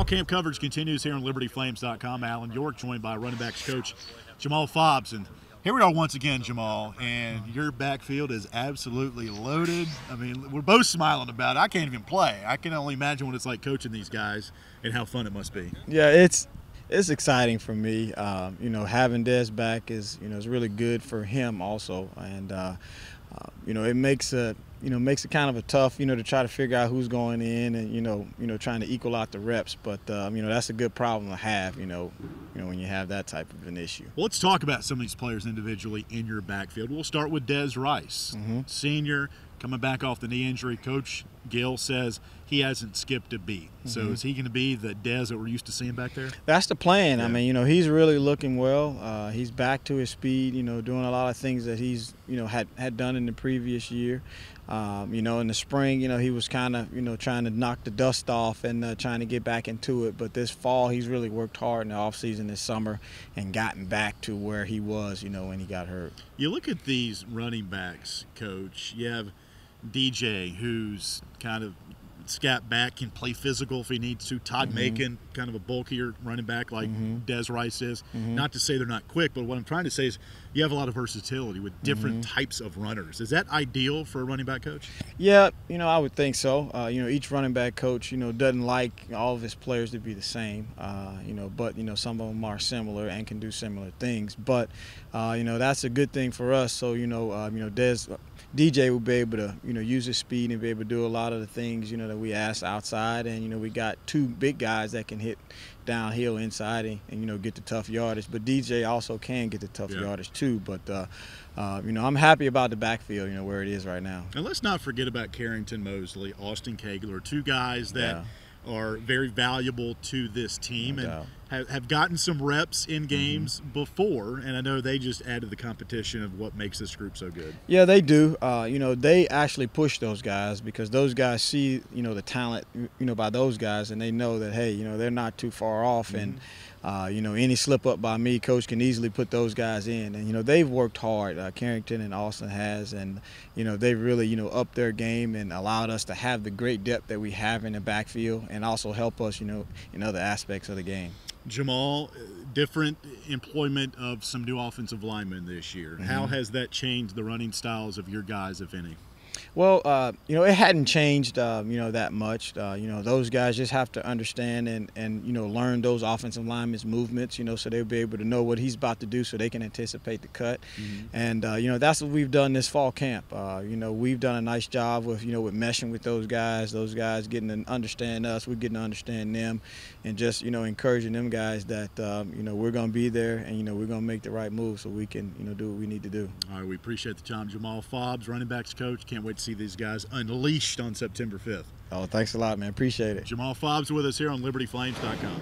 Fall camp coverage continues here on LibertyFlames.com. Alan York joined by running backs coach Jamal Fobbs. And here we are once again, Jamal, and your backfield is absolutely loaded. I mean, we're both smiling about it. I can't even play. I can only imagine what it's like coaching these guys and how fun it must be. Yeah, it's exciting for me. You know, having Des back is really good for him also, and you know, it makes it kind of a tough, to try to figure out who's going in and trying to equal out the reps. But that's a good problem to have. When you have that type of an issue. Well, let's talk about some of these players individually in your backfield. We'll start with Des Rice, senior, coming back off the knee injury. Coach Gill says he hasn't skipped a beat. So is he going to be the Des that we're used to seeing back there? That's the plan. Yeah. I mean, he's really looking well. He's back to his speed, doing a lot of things that he's, had done in the previous year. In the spring, he was kind of, trying to knock the dust off and trying to get back into it. But this fall, he's really worked hard in the offseason this summer and gotten back to where he was, when he got hurt. You look at these running backs, Coach. You have DJ, who's kind of scat back, can play physical if he needs to. Todd Macon, kind of a bulkier running back like Des Rice is. Not to say they're not quick, but what I'm trying to say is you have a lot of versatility with different types of runners. Is that ideal for a running back coach? Yeah, I would think so. Each running back coach, doesn't like all of his players to be the same. But some of them are similar and can do similar things. But that's a good thing for us. So DJ will be able to use his speed and be able to do a lot of the things that we ask outside, and we got two big guys that can hit downhill inside and get the tough yardage. But DJ also can get the tough yardage too. But I'm happy about the backfield, where it is right now. And let's not forget about Carrington Mosley, Austin Kegler, two guys that are very valuable to this team and have gotten some reps in games before, and I know they just added the competition of what makes this group so good. Yeah, they do. They actually push those guys because those guys see, the talent, by those guys, and they know that, hey, they're not too far off, and any slip up by me, coach can easily put those guys in. And they've worked hard. Carrington and Austin has, and they've really upped their game and allowed us to have the great depth that we have in the backfield, and also help us in other aspects of the game. Jamal, different employment of some new offensive linemen this year. How has that changed the running styles of your guys, if any? Well, it hadn't changed, that much. Those guys just have to understand and learn those offensive linemen's movements, so they'll be able to know what he's about to do so they can anticipate the cut. And, that's what we've done this fall camp. We've done a nice job with, with meshing with those guys getting to understand us, we're getting to understand them, and just, encouraging them guys that, we're going to be there and, we're going to make the right move so we can, do what we need to do. All right, we appreciate the time. Jamal Fobbs, running backs coach. Can't wait to see these guys unleashed on September 5th. Oh, thanks a lot, man. Appreciate it. Jamal Fobbs with us here on LibertyFlames.com.